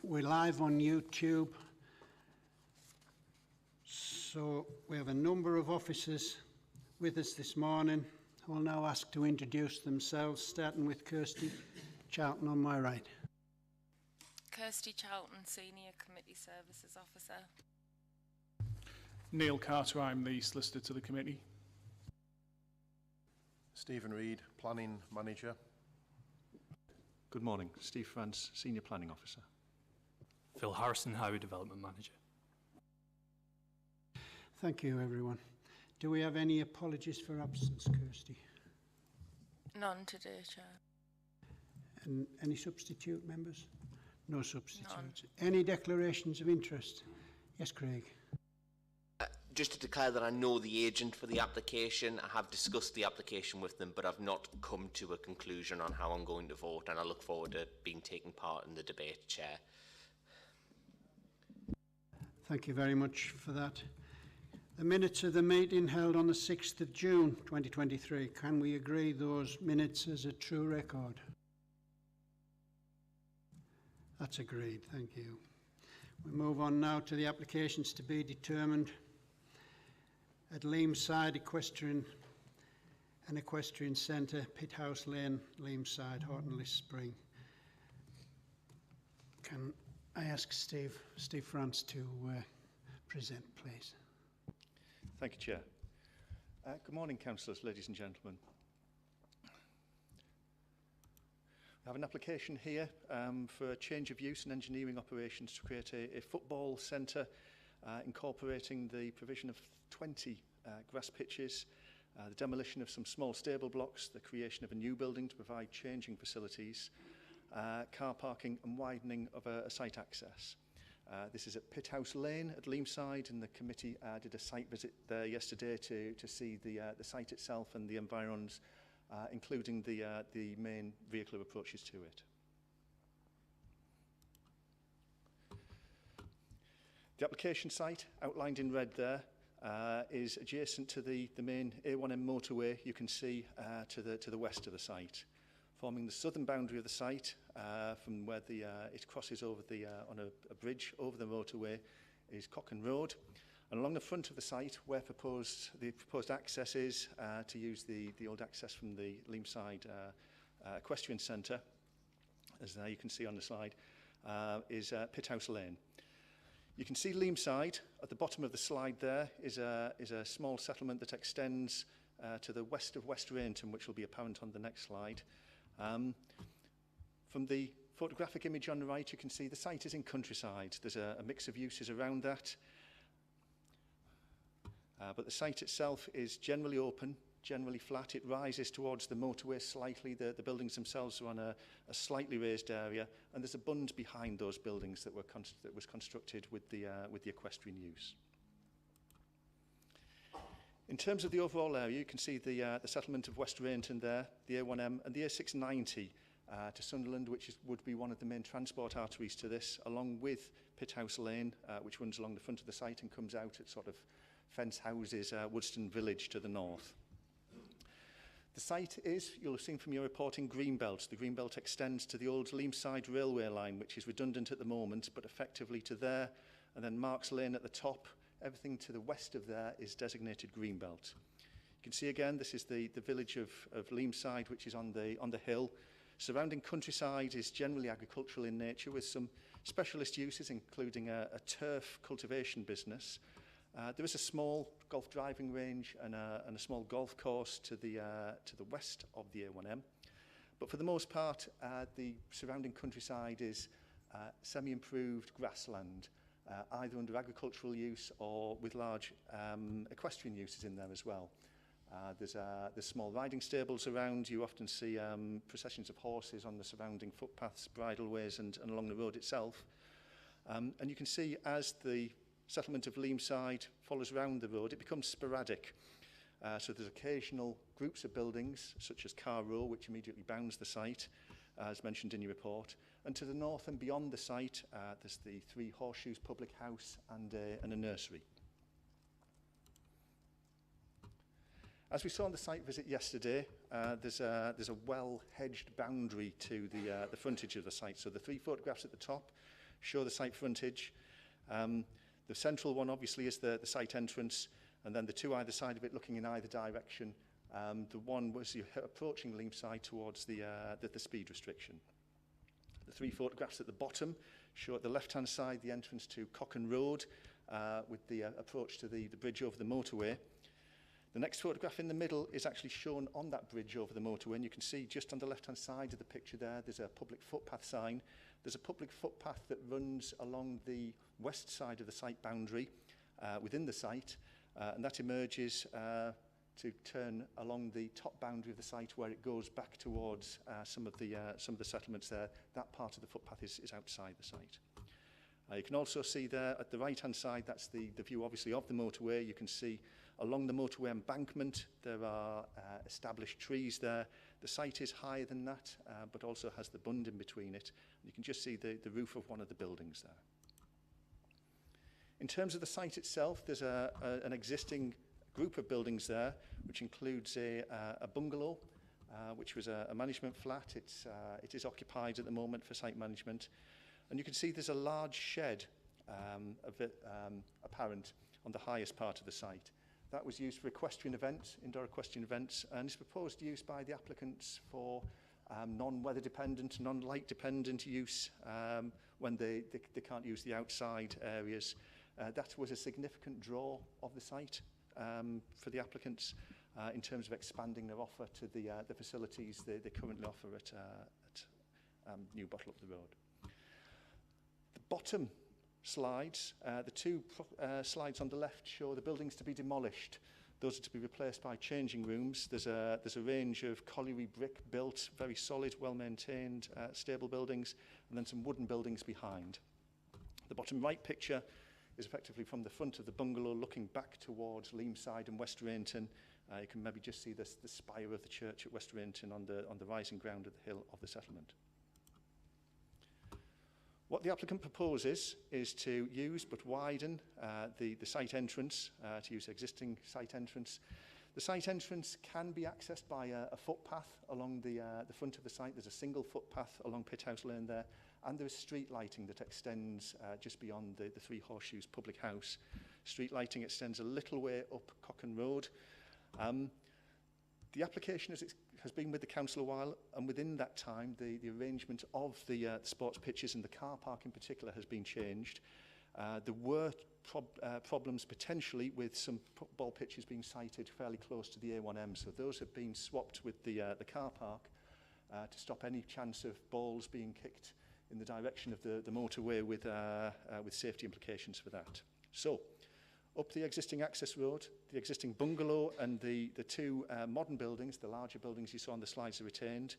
We're live on YouTube, so we have a number of officers with us this morning. I will now ask to introduce themselves, starting with Kirsty Charlton on my right. Kirsty Charlton, Senior Committee Services Officer. Neil Carter, I'm the Solicitor to the Committee. Stephen Reid, Planning Manager. Good morning, Steve France, Senior Planning Officer. Phil Harrison, Highway Development Manager. Thank you, everyone. Do we have any apologies for absence, Kirsty? None today, Chair. And any substitute members? No substitutes. None. Any declarations of interest? Yes, Craig. Just to declare that I know the agent for the application. I have discussed the application with them, but I've not come to a conclusion on how I'm going to vote, and I look forward to taking part in the debate, Chair. Thank you very much for that. The minutes of the meeting held on the 6th of June 2023. Can we agree those minutes as a true record? That's agreed. Thank you. We move on now to the applications to be determined at Leamside Equestrian and Equestrian Centre, Pithouse Lane, Leamside, Horton List Spring. Can I ask Steve France to present, please? Thank you, Chair. Good morning, councillors, ladies and gentlemen. We have an application here for a change of use and engineering operations to create a football centre incorporating the provision of 20 grass pitches, the demolition of some small stable blocks, the creation of a new building to provide changing facilities, car parking and widening of a site access. This is at Pithouse Lane at Leamside, and the committee did a site visit there yesterday to see the site itself and the environs, including the main vehicular approaches to it. The application site, outlined in red there, is adjacent to the main A1M motorway you can see to the west of the site. Forming the southern boundary of the site from where it crosses over on a bridge over the motorway is Cocken Road. And along the front of the site where the proposed access is to use the old access from the Leamside Equestrian Centre, as you can see on the slide, is Pithouse Lane. You can see Leamside at the bottom of the slide there is a small settlement that extends to the west of West Rainton, which will be apparent on the next slide. From the photographic image on the right, you can see the site is in countryside. There's a mix of uses around that. But the site itself is generally open, generally flat. It rises towards the motorway slightly. The buildings themselves are on a slightly raised area, and there's a bund behind those buildings that was constructed with the equestrian use. In terms of the overall area, you can see the settlement of West Rainton there, the A1M and the A690 to Sunderland, which would be one of the main transport arteries to this, along with Pithouse Lane, which runs along the front of the site and comes out at sort of fence houses, Woodston Village to the north. The site is, you'll have seen from your reporting, Greenbelt. The Greenbelt extends to the old Leamside railway line, which is redundant at the moment, but effectively to there, and then Marks Lane at the top. Everything to the west of there is designated Greenbelt. You can see again, this is the village of Leamside, which is on the hill. Surrounding countryside is generally agricultural in nature, with some specialist uses, including a turf cultivation business. There is a small golf driving range and a small golf course to the west of the A1M. But for the most part, the surrounding countryside is semi-improved grassland, either under agricultural use or with large equestrian uses in there as well. There's small riding stables around. You often see processions of horses on the surrounding footpaths, bridleways and along the road itself. And you can see as the settlement of Leamside follows round the road, it becomes sporadic. So there's occasional groups of buildings, such as Car Row, which immediately bounds the site, as mentioned in your report. And to the north and beyond the site, there's the Three Horseshoes Public House and a nursery. As we saw on the site visit yesterday, there's a well-hedged boundary to the frontage of the site. So the 3 photographs at the top show the site frontage. The central one, obviously, is the site entrance, and then the 2 either side of it looking in either direction. The one was you're approaching Leamside towards the speed restriction. The 3 photographs at the bottom show at the left-hand side the entrance to Cocken Road with the approach to the bridge over the motorway. The next photograph in the middle is actually shown on that bridge over the motorway, and you can see just on the left-hand side of the picture there's a public footpath sign. There's a public footpath that runs along the west side of the site boundary within the site, and that emerges to turn along the top boundary of the site where it goes back towards some of the settlements there. That part of the footpath is outside the site. You can also see there at the right-hand side, that's the view obviously of the motorway. You can see along the motorway embankment there are established trees there. The site is higher than that, but also has the bund in between it. You can just see the roof of one of the buildings there. In terms of the site itself, there's an existing group of buildings there, which includes a bungalow, which was a management flat. It is occupied at the moment for site management. And you can see there's a large shed apparent on the highest part of the site. That was used for equestrian events, indoor equestrian events, and is proposed use by the applicants for non-weather dependent, non-light dependent use when they can't use the outside areas. That was a significant draw of the site for the applicants in terms of expanding their offer to the facilities they currently offer at New Bottle up the road. The bottom slides, the 2 slides on the left show the buildings to be demolished. Those are to be replaced by changing rooms. There's a range of colliery brick built, very solid, well-maintained, stable buildings, and then some wooden buildings behind. The bottom right picture is effectively from the front of the bungalow looking back towards Leamside and West Rainton. You can maybe just see the spire of the church at West Rainton on the rising ground of the hill of the settlement. What the applicant proposes is to use but widen the site entrance, to use existing site entrance. The site entrance can be accessed by a footpath along the front of the site. There's a single footpath along Pithouse Lane there, and there is street lighting that extends just beyond the Three Horseshoes public house. Street lighting extends a little way up Cocken Road. The application has been with the council a while, and within that time the arrangement of the sports pitches and the car park in particular has been changed. There were problems potentially with some ball pitches being sited fairly close to the A1M, so those have been swapped with the car park to stop any chance of balls being kicked in the direction of the motorway with safety implications for that. So, up the existing access road, the existing bungalow and the 2 modern buildings, the larger buildings you saw on the slides, are retained.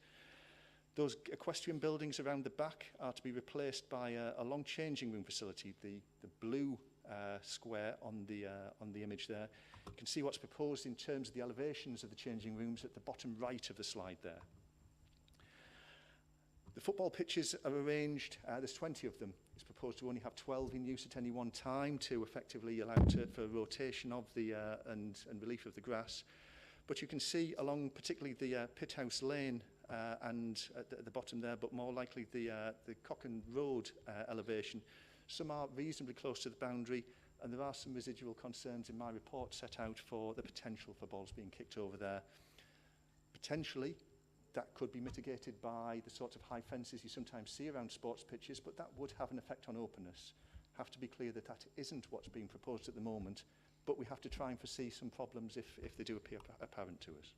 Those equestrian buildings around the back are to be replaced by a long changing room facility, the blue square on the image there. You can see what's proposed in terms of the elevations of the changing rooms at the bottom right of the slide there. The football pitches are arranged, there's 20 of them. It's proposed to only have 12 in use at any one time to effectively allow for rotation of the and relief of the grass. But you can see along particularly the Pithouse Lane and at the bottom there, but more likely the Cocken Road elevation, some are reasonably close to the boundary, and there are some residual concerns in my report set out for the potential for balls being kicked over there. Potentially, that could be mitigated by the sorts of high fences you sometimes see around sports pitches, but that would have an effect on openness. Have to be clear that that isn't what's being proposed at the moment, but we have to try and foresee some problems if they do appear apparent to us.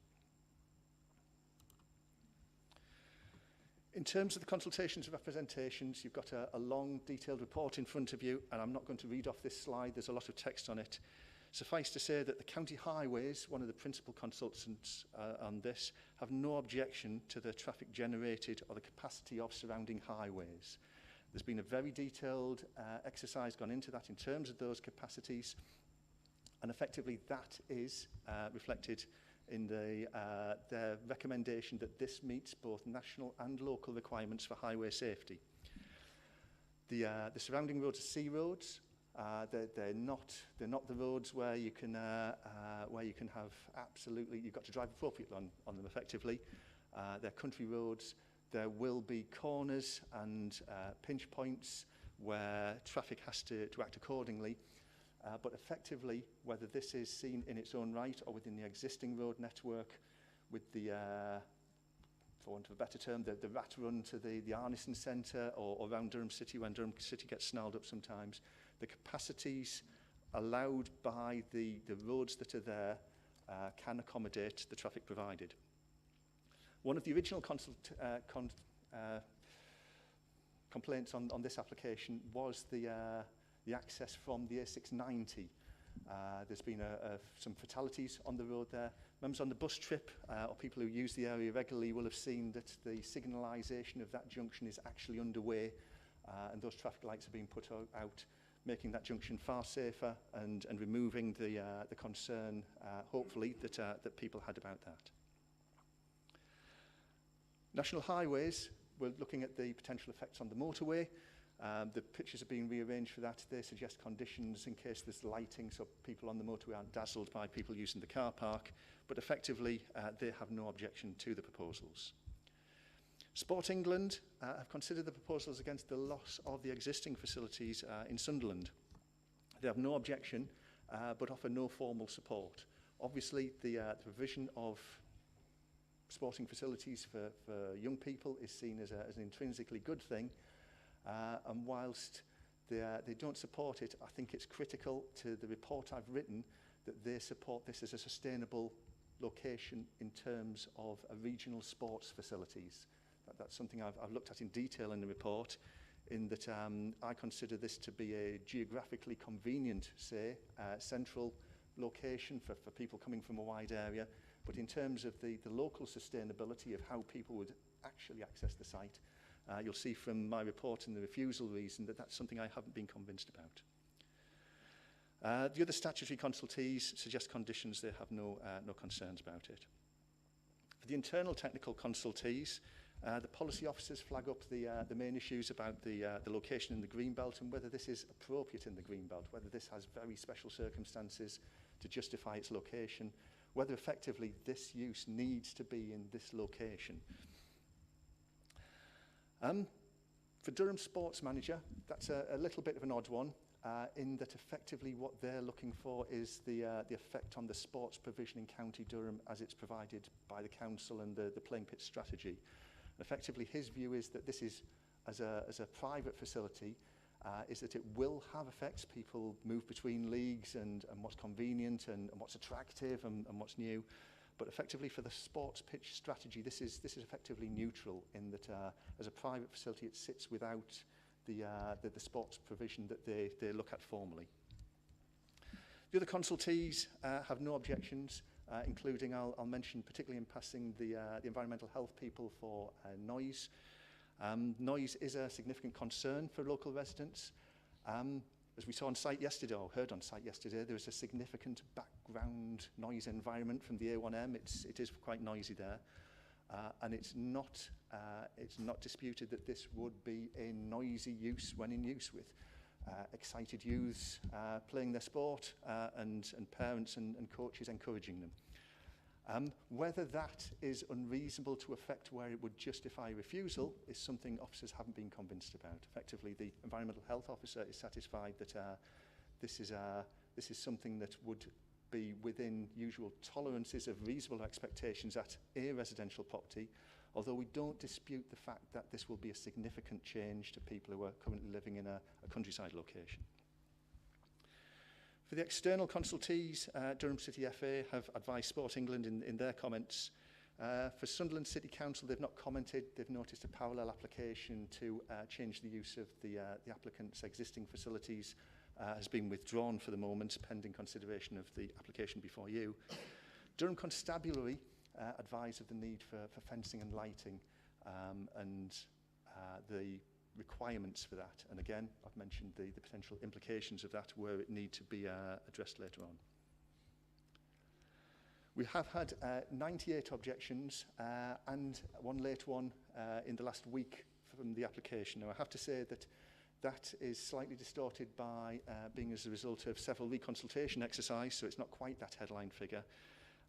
In terms of the consultations and representations, you've got a long, detailed report in front of you, and I'm not going to read off this slide. There's a lot of text on it. Suffice to say that the County Highways, one of the principal consultants on this, have no objection to the traffic generated or the capacity of surrounding highways. There's been a very detailed exercise gone into that in terms of those capacities, and effectively that is reflected in their recommendation that this meets both national and local requirements for highway safety. The surrounding roads are C roads. They're not the roads where you can have absolutely, you've got to drive appropriately on them effectively. They're country roads. There will be corners and pinch points where traffic has to act accordingly. But effectively, whether this is seen in its own right or within the existing road network, with the, for want of a better term, the rat run to the Arneson Centre or around Durham City when Durham City gets snarled up sometimes, the capacities allowed by the roads that are there can accommodate the traffic provided. One of the original complaints on this application was the access from the A690. There's been some fatalities on the road there. Members on the bus trip or people who use the area regularly will have seen that the signalisation of that junction is actually underway, and those traffic lights are being put out, making that junction far safer and removing the concern, hopefully, that people had about that. National highways, we're looking at the potential effects on the motorway. The pictures are being rearranged for that. They suggest conditions in case there's lighting so people on the motorway aren't dazzled by people using the car park. But effectively, they have no objection to the proposals. Sport England have considered the proposals against the loss of the existing facilities in Sunderland. They have no objection, but offer no formal support. Obviously, the provision of sporting facilities for young people is seen as an intrinsically good thing, and whilst they don't support it, I think it's critical to the report I've written that they support this as a sustainable location in terms of a regional sports facilities. That's something I've looked at in detail in the report, in that I consider this to be a geographically convenient, say, central location for people coming from a wide area. But in terms of the local sustainability of how people would actually access the site, you'll see from my report and the refusal reason that that's something I haven't been convinced about. The other statutory consultees suggest conditions. They have no concerns about it. For the internal technical consultees, the policy officers flag up the main issues about the location in the Greenbelt and whether this is appropriate in the Greenbelt, whether this has very special circumstances to justify its location, whether effectively this use needs to be in this location. For Durham Sports Manager, that's a little bit of an odd one, in that effectively what they're looking for is the effect on the sports provision in County Durham as it's provided by the council and the playing pit strategy. And effectively, his view is that this is, as a private facility, is that it will have effects. People move between leagues and what's convenient and what's attractive and what's new. But effectively, for the sports pitch strategy, this is effectively neutral in that as a private facility, it sits without the sports provision that they look at formally. The other consultees have no objections, including, I'll mention particularly in passing, the environmental health people for noise. Noise is a significant concern for local residents. As we saw on site yesterday, or heard on site yesterday, there is a significant background noise environment from the A1M. It is quite noisy there. And it's not disputed that this would be a noisy use when in use, with excited youths playing their sport and parents and coaches encouraging them. Whether that is unreasonable to effect where it would justify refusal is something officers haven't been convinced about. Effectively, the environmental health officer is satisfied that this is something that would be within usual tolerances of reasonable expectations at a residential property, although we don't dispute the fact that this will be a significant change to people who are currently living in a countryside location. For the external consultees, Durham City FA have advised Sport England in their comments. For Sunderland City Council, they've not commented. They've noticed a parallel application to change the use of the applicant's existing facilities has been withdrawn for the moment, pending consideration of the application before you. Durham Constabulary advise of the need for fencing and lighting and the requirements for that. And again, I've mentioned the potential implications of that where it need to be addressed later on. We have had 98 objections and one late one in the last week from the application. Now, I have to say that That is slightly distorted by being as a result of several reconsultation exercises, so it's not quite that headline figure.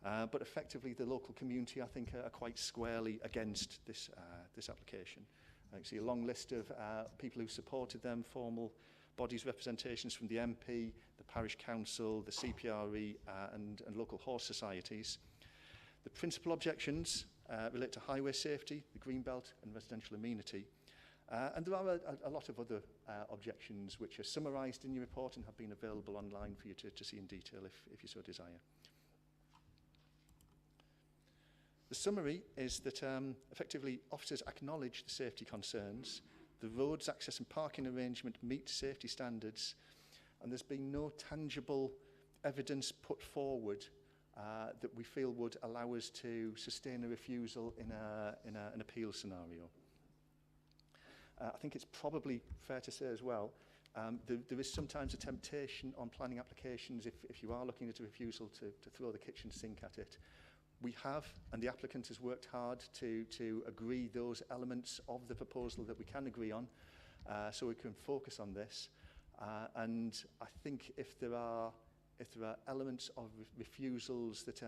But effectively, the local community, I think, are quite squarely against this application. You see a long list of people who supported them, formal bodies representations from the MP, the parish council, the CPRE and local horse societies. The principal objections relate to highway safety, the green belt and residential amenity. And there are a lot of other objections which are summarised in your report and have been available online for you to see in detail if you so desire. The summary is that effectively officers acknowledge the safety concerns, the roads, access and parking arrangement meet safety standards, and there's been no tangible evidence put forward that we feel would allow us to sustain a refusal in an appeal scenario. I think it's probably fair to say as well, there is sometimes a temptation on planning applications, if you are looking at a refusal, to throw the kitchen sink at it. We have, and the applicant has worked hard to agree those elements of the proposal that we can agree on, so we can focus on this. And I think if there are elements of refusals that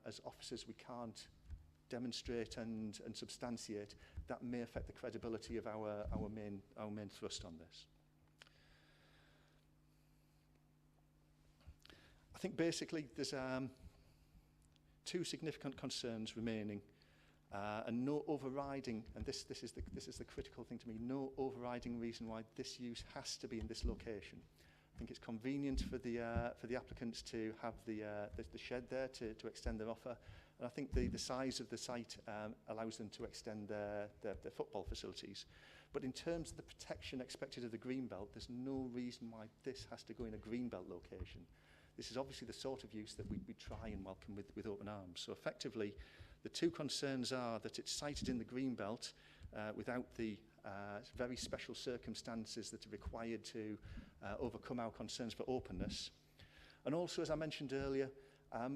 as officers we can't demonstrate and substantiate, that may affect the credibility of our main thrust on this. I think basically there's two significant concerns remaining, and no overriding, and this is the critical thing to me, no overriding reason why this use has to be in this location. I think it's convenient for the applicants to have the shed there to extend their offer, and I think the size of the site allows them to extend their football facilities. But in terms of the protection expected of the greenbelt, there's no reason why this has to go in a greenbelt location. This is obviously the sort of use that we try and welcome with open arms. So effectively, the two concerns are that it's sited in the greenbelt without the very special circumstances that are required to overcome our concerns for openness. And also, as I mentioned earlier,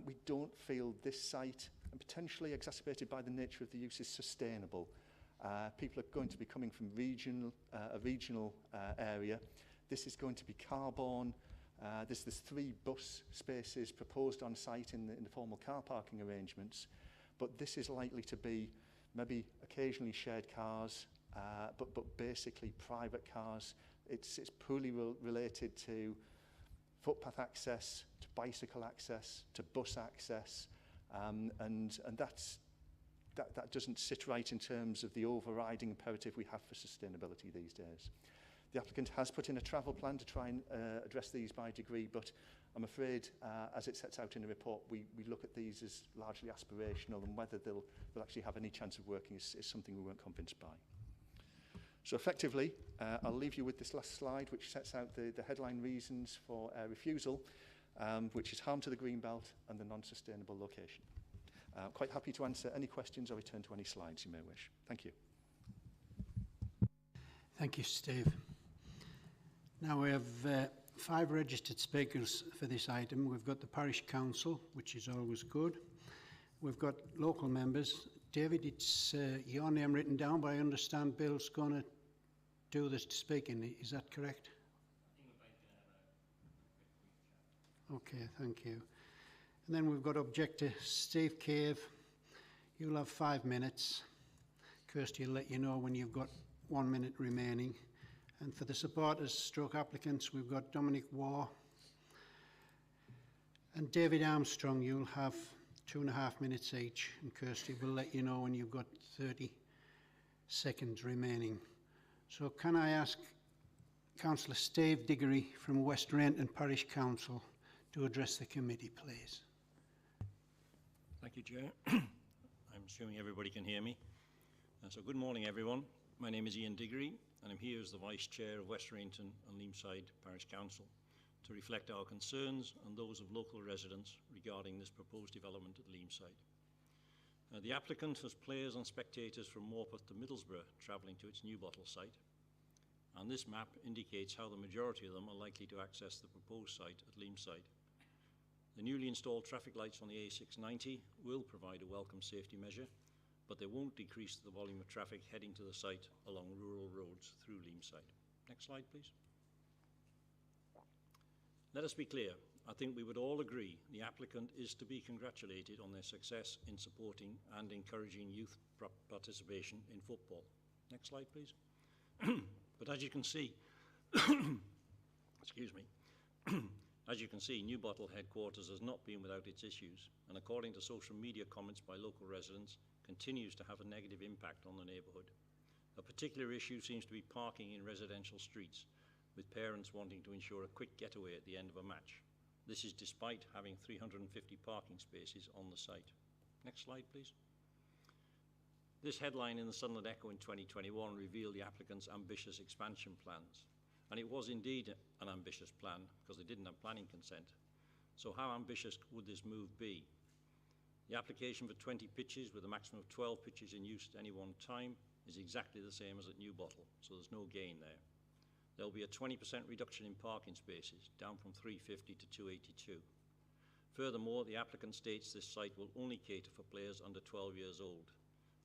we don't feel this site, and potentially exacerbated by the nature of the use, is sustainable. People are going to be coming from a regional area. This is going to be car-borne. There's 3 bus spaces proposed on site in the formal car parking arrangements, but this is likely to be maybe occasionally shared cars, but basically private cars. It's poorly related to footpath access, to bicycle access, to bus access, and that doesn't sit right in terms of the overriding imperative we have for sustainability these days. The applicant has put in a travel plan to try and address these by degree, but I'm afraid, as it sets out in the report, we look at these as largely aspirational, and whether they'll actually have any chance of working is something we weren't convinced by. So effectively, I'll leave you with this last slide, which sets out the headline reasons for refusal, which is harm to the greenbelt and the non-sustainable location. I'm quite happy to answer any questions or return to any slides you may wish. Thank you. Thank you, Steve. Now we have 5 registered speakers for this item. We've got the Parish Council, which is always good. We've got local members. David, it's your name written down, but I understand Bill's going to do this speaking. Is that correct? Okay, thank you. And then we've got Objector Steve Cave. You'll have 5 minutes. Kirsty will let you know when you've got 1 minute remaining. And for the supporters stroke applicants, we've got Dominic Waugh and David Armstrong. You'll have 2.5 minutes each, and Kirsty will let you know when you've got 30 seconds remaining. So can I ask Councillor Steve Diggory from West Rainton Parish Council to address the committee, please? Thank you, Chair. I'm assuming everybody can hear me. So good morning, everyone. My name is Ian Diggory, and I'm here as the Vice Chair of West Rainton and Leamside Parish Council to reflect our concerns and those of local residents regarding this proposed development at Leamside. The applicant has players and spectators from Morpeth to Middlesbrough travelling to its Newbottle site, and this map indicates how the majority of them are likely to access the proposed site at Leamside. The newly installed traffic lights on the A690 will provide a welcome safety measure, but they won't decrease the volume of traffic heading to the site along rural roads through Leamside. Next slide, please. Let us be clear. I think we would all agree the applicant is to be congratulated on their success in supporting and encouraging youth participation in football. Next slide, please. But as you can see, excuse me, as you can see, New Bottle headquarters has not been without its issues, and according to social media comments by local residents, continues to have a negative impact on the neighbourhood. A particular issue seems to be parking in residential streets, with parents wanting to ensure a quick getaway at the end of a match. This is despite having 350 parking spaces on the site. Next slide, please. This headline in the Sunderland Echo in 2021 revealed the applicant's ambitious expansion plans. And it was indeed an ambitious plan because they didn't have planning consent. So how ambitious would this move be? The application for 20 pitches with a maximum of 12 pitches in use at any one time is exactly the same as at New Bottle, so there's no gain there. There will be a 20% reduction in parking spaces, down from 350 to 282. Furthermore, the applicant states this site will only cater for players under 12 years old.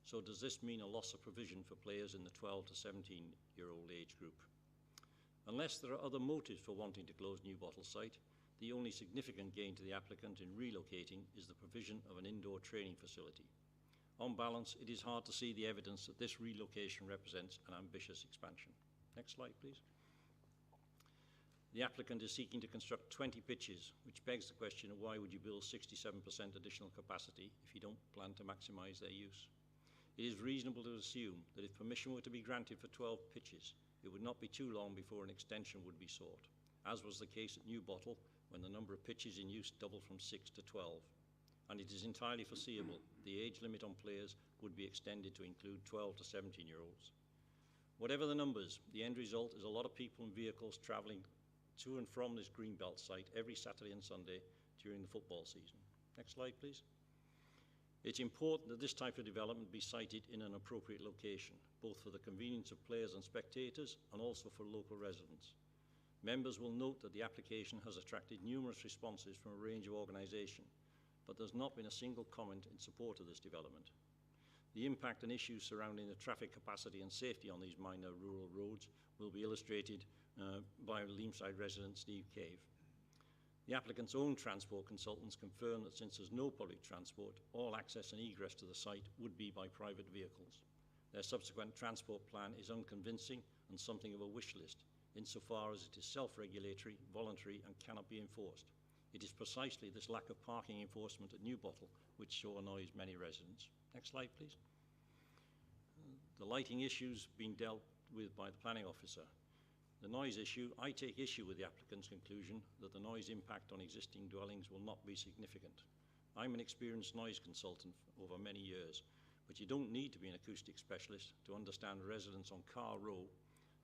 So does this mean a loss of provision for players in the 12 to 17-year-old age group? Unless there are other motives for wanting to close New Bottle site, the only significant gain to the applicant in relocating is the provision of an indoor training facility. On balance, it is hard to see the evidence that this relocation represents an ambitious expansion. Next slide, please. The applicant is seeking to construct 20 pitches, which begs the question of why would you build 67% additional capacity if you don't plan to maximise their use? It is reasonable to assume that if permission were to be granted for 12 pitches, it would not be too long before an extension would be sought, as was the case at New Bottle when the number of pitches in use doubled from 6 to 12. And it is entirely foreseeable the age limit on players would be extended to include 12 to 17-year-olds. Whatever the numbers, the end result is a lot of people and vehicles travelling to and from this Greenbelt site every Saturday and Sunday during the football season. Next slide, please. It's important that this type of development be sited in an appropriate location, both for the convenience of players and spectators and also for local residents. Members will note that the application has attracted numerous responses from a range of organisations, but there's not been a single comment in support of this development. The impact and issues surrounding the traffic capacity and safety on these minor rural roads will be illustrated by Leamside resident Steve Cave. The applicant's own transport consultants confirm that since there's no public transport, all access and egress to the site would be by private vehicles. Their subsequent transport plan is unconvincing and something of a wish list, insofar as it is self-regulatory, voluntary and cannot be enforced. It is precisely this lack of parking enforcement at New Bottle which so annoys many residents. Next slide, please. The lighting issues being dealt with by the planning officer. The noise issue, I take issue with the applicant's conclusion that the noise impact on existing dwellings will not be significant. I'm an experienced noise consultant over many years, but you don't need to be an acoustic specialist to understand residents on Carr Row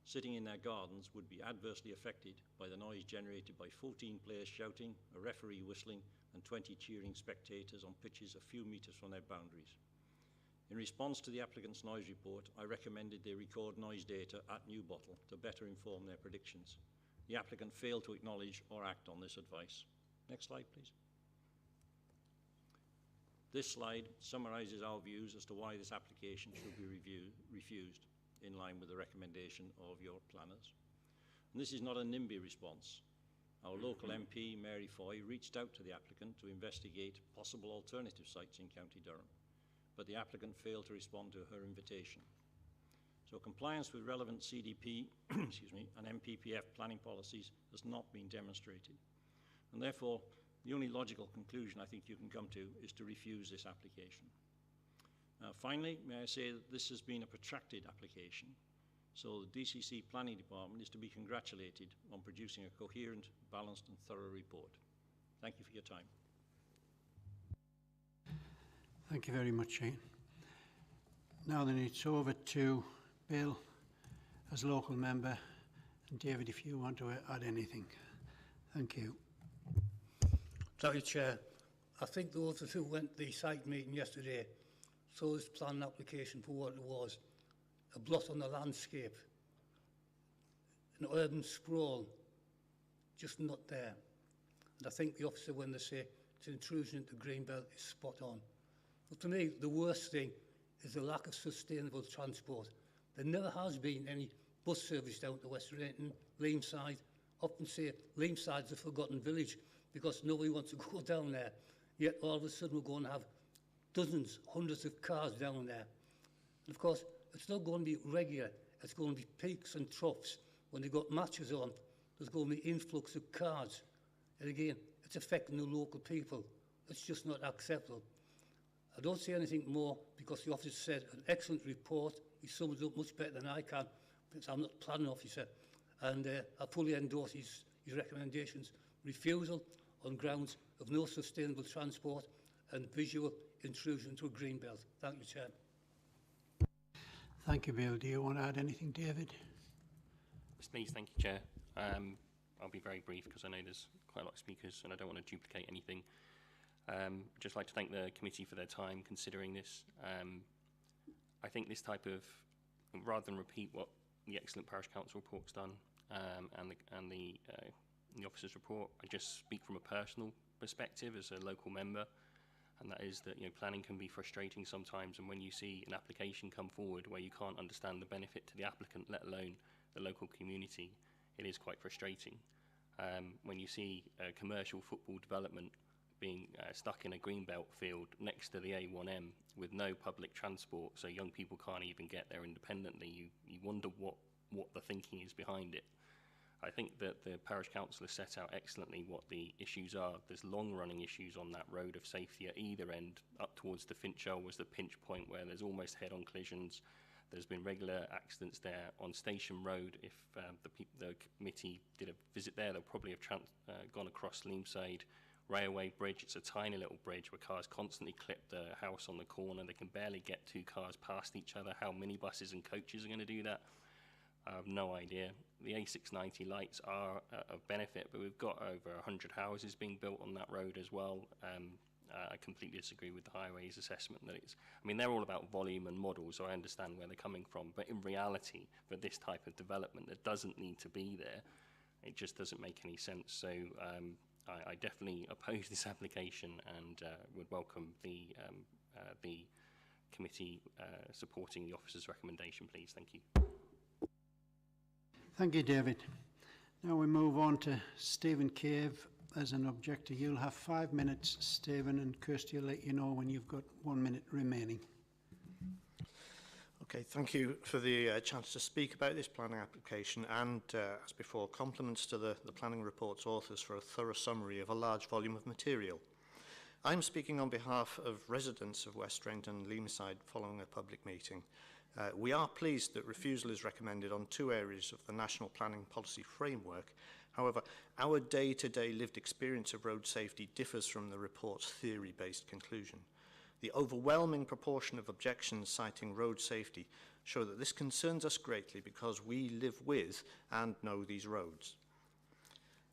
sitting in their gardens would be adversely affected by the noise generated by 14 players shouting, a referee whistling, and 20 cheering spectators on pitches a few metres from their boundaries. In response to the applicant's noise report, I recommended they record noise data at New Bottle to better inform their predictions. The applicant failed to acknowledge or act on this advice. Next slide, please. This slide summarises our views as to why this application should be refused in line with the recommendation of your planners. And this is not a NIMBY response. Our local MP, Mary Foy, reached out to the applicant to investigate possible alternative sites in County Durham, but the applicant failed to respond to her invitation. So compliance with relevant CDP excuse me, and MPPF planning policies has not been demonstrated. And therefore, the only logical conclusion I think you can come to is to refuse this application. Finally, may I say that this has been a protracted application, so the DCC Planning Department is to be congratulated on producing a coherent, balanced and thorough report. Thank you for your time. Thank you very much, Shane. Now then, it's over to Bill as local member, and David, if you want to add anything. Thank you. Sorry, Chair. I think those who went to the site meeting yesterday saw this planning application for what it was, a blot on the landscape, an urban sprawl, just not there. And I think the officer, when they say it's an intrusion into Greenbelt, is spot on. But to me, the worst thing is the lack of sustainable transport. There never has been any bus service down to West Rainton, Leamside. Often say Leamside's a forgotten village because nobody wants to go down there. Yet all of a sudden we're going to have dozens, hundreds of cars down there. And of course, it's not going to be regular. It's going to be peaks and troughs. When they've got matches on, there's going to be influx of cars. And again, it's affecting the local people. It's just not acceptable. I don't say anything more because the officer said an excellent report. He sums it up much better than I can because I'm not a planning officer. And I fully endorse his recommendations. Refusal on grounds of no sustainable transport and visual intrusion into a green belt. Thank you, Chair. Thank you, Bill. Do you want to add anything, David? Please, thank you, Chair. I'll be very brief because I know there's quite a lot of speakers and I don't want to duplicate anything. Just like to thank the committee for their time considering this. I think this type of, rather than repeat what the excellent Parish Council report's done and the officer's report, I just speak from a personal perspective as a local member, and that is that planning can be frustrating sometimes, and when you see an application come forward where you can't understand the benefit to the applicant, let alone the local community, it is quite frustrating. When you see a commercial football development being stuck in a greenbelt field next to the A1M with no public transport, so young people can't even get there independently, you wonder what the thinking is behind it. I think that the Parish Council has set out excellently what the issues are. There's long-running issues on that road of safety at either end. Up towards the Finchell was the pinch point where there's almost head-on collisions. There's been regular accidents there on Station Road. If the committee did a visit there, they'll probably have gone across Leamside Railway Bridge. It's a tiny little bridge where cars constantly clip the house on the corner. They can barely get two cars past each other. How minibuses and coaches are going to do that? I have no idea. The A690 lights are a benefit, but we've got over 100 houses being built on that road as well. I completely disagree with the Highways assessment that it's, I mean, they're all about volume and models, so I understand where they're coming from, but in reality, for this type of development that doesn't need to be there, it just doesn't make any sense. So I definitely oppose this application and would welcome the committee supporting the officer's recommendation, please. Thank you. Thank you, David. Now we move on to Stephen Cave as an objector. You'll have 5 minutes, Stephen, and Kirsty will let you know when you've got 1 minute remaining. Okay, thank you for the chance to speak about this planning application and, as before, compliments to the planning report's authors for a thorough summary of a large volume of material. I'm speaking on behalf of residents of West Rainton and Leamside following a public meeting. We are pleased that refusal is recommended on 2 areas of the National Planning Policy Framework. However, our day-to-day lived experience of road safety differs from the report's theory-based conclusion. The overwhelming proportion of objections citing road safety show that this concerns us greatly because we live with and know these roads.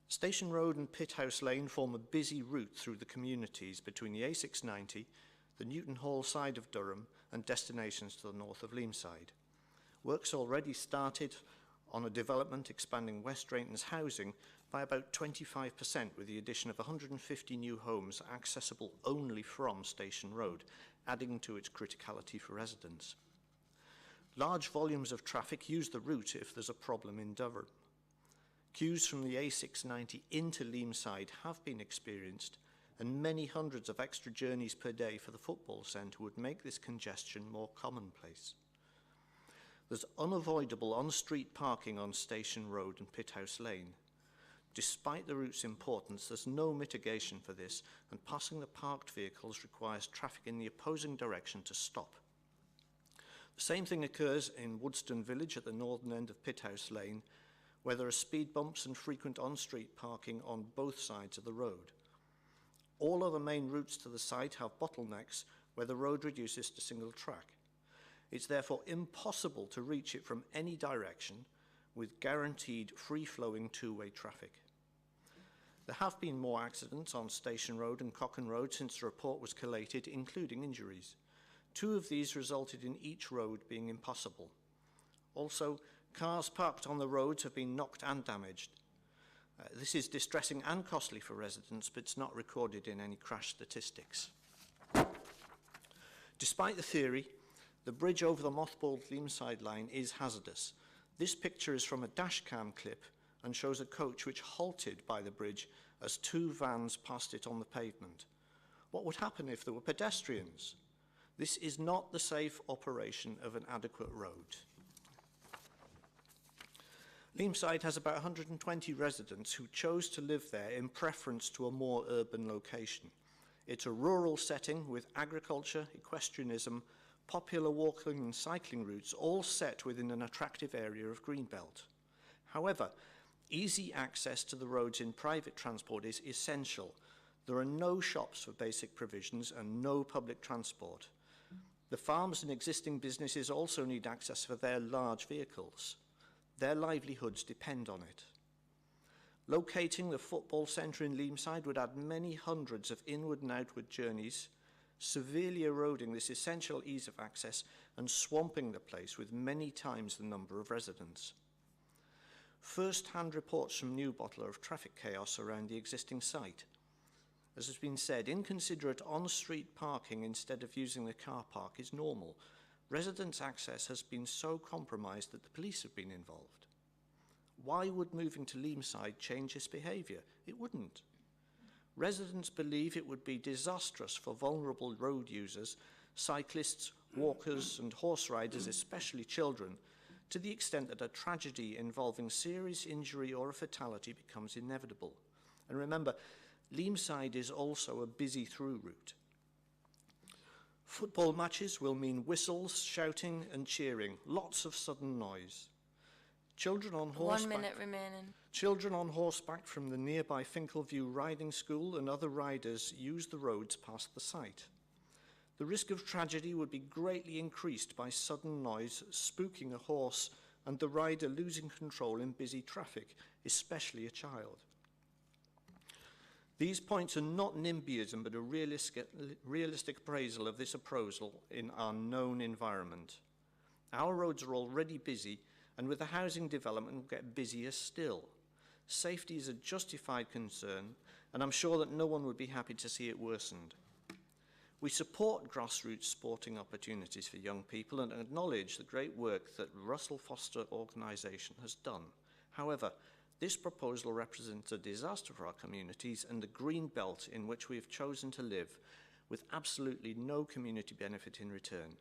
Station Road and Pithouse Lane form a busy route through the communities between the A690, the Newton Hall side of Durham, and destinations to the north of Leamside. Work's already started on a development expanding West Rainton's housing by about 25% with the addition of 150 new homes accessible only from Station Road, adding to its criticality for residents. Large volumes of traffic use the route if there's a problem in Durham. Queues from the A690 into Leamside have been experienced, and many hundreds of extra journeys per day for the football centre would make this congestion more commonplace. There's unavoidable on-street parking on Station Road and Pithouse Lane. Despite the route's importance, there's no mitigation for this, and passing the parked vehicles requires traffic in the opposing direction to stop. The same thing occurs in Woodston Village at the northern end of Pithouse Lane, where there are speed bumps and frequent on-street parking on both sides of the road. All other main routes to the site have bottlenecks where the road reduces to single track. It's therefore impossible to reach it from any direction with guaranteed free-flowing two-way traffic. There have been more accidents on Station Road and Cocken Road since the report was collated, including injuries. 2 of these resulted in each road being impossible. Also, cars parked on the roads have been knocked and damaged. This is distressing and costly for residents, but it's not recorded in any crash statistics. Despite the theory, the bridge over the mothballed Leamside line is hazardous. This picture is from a dashcam clip and shows a coach which halted by the bridge as two vans passed it on the pavement. What would happen if there were pedestrians? This is not the safe operation of an adequate road. Leamside has about 120 residents who chose to live there in preference to a more urban location. It's a rural setting with agriculture, equestrianism, popular walking and cycling routes, all set within an attractive area of Greenbelt. However, easy access to the roads in private transport is essential. There are no shops for basic provisions and no public transport. The farms and existing businesses also need access for their large vehicles. Their livelihoods depend on it. Locating the football centre in Leamside would add many hundreds of inward and outward journeys, severely eroding this essential ease of access and swamping the place with many times the number of residents. First-hand reports from Newbottle are of traffic chaos around the existing site. As has been said, inconsiderate on-street parking instead of using the car park is normal. Residents' access has been so compromised that the police have been involved. Why would moving to Leamside change this behaviour? It wouldn't. Residents believe it would be disastrous for vulnerable road users, cyclists, walkers and horse riders, especially children, to the extent that a tragedy involving serious injury or a fatality becomes inevitable. And remember, Leamside is also a busy through route. Football matches will mean whistles, shouting and cheering, lots of sudden noise. Children on horseback, 1 minute remaining. Children on horseback from the nearby Finkleview Riding School and other riders use the roads past the site. The risk of tragedy would be greatly increased by sudden noise, spooking a horse and the rider losing control in busy traffic, especially a child. These points are not NIMBYism, but a realistic appraisal of this proposal in our known environment. Our roads are already busy, and with the housing development will get busier still. Safety is a justified concern, and I'm sure that no one would be happy to see it worsened. We support grassroots sporting opportunities for young people and acknowledge the great work that Russell Foster organisation has done. However, this proposal represents a disaster for our communities and the green belt in which we have chosen to live, with absolutely no community benefit in return.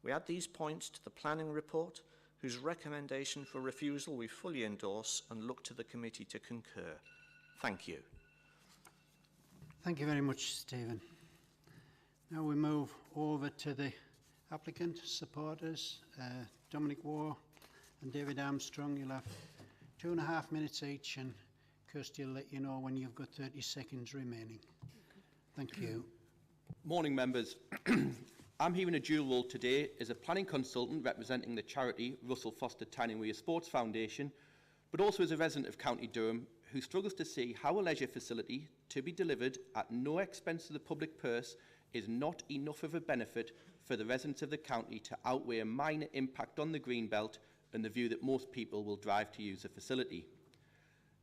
We add these points to the planning report, whose recommendation for refusal we fully endorse and look to the committee to concur. Thank you. Thank you very much, Stephen. Now we move over to the applicant, supporters, Dominic Waugh and David Armstrong. You'll have 2.5 minutes each, and Kirsty will let you know when you've got 30 seconds remaining. Thank you. Morning, members. I'm here in a dual role today as a planning consultant representing the charity Russell Foster Tyne Weir Sports Foundation, but also as a resident of County Durham who struggles to see how a leisure facility to be delivered at no expense to the public purse is not enough of a benefit for the residents of the county to outweigh a minor impact on the green belt and the view that most people will drive to use the facility.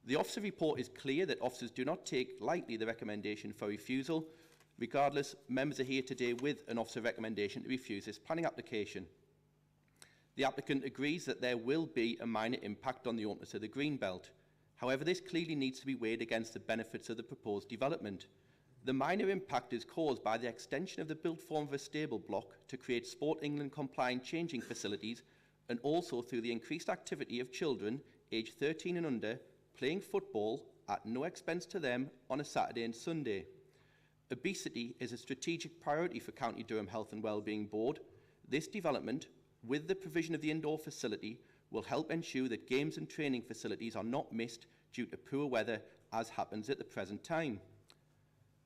The officer report is clear that officers do not take lightly the recommendation for refusal. Regardless, members are here today with an officer recommendation to refuse this planning application. The applicant agrees that there will be a minor impact on the openness of the green belt. However, this clearly needs to be weighed against the benefits of the proposed development. The minor impact is caused by the extension of the built form of a stable block to create Sport England compliant changing facilities, and also through the increased activity of children aged 13 and under playing football at no expense to them on a Saturday and Sunday. Obesity is a strategic priority for County Durham Health and Wellbeing Board. This development, with the provision of the indoor facility, will help ensure that games and training facilities are not missed due to poor weather, as happens at the present time.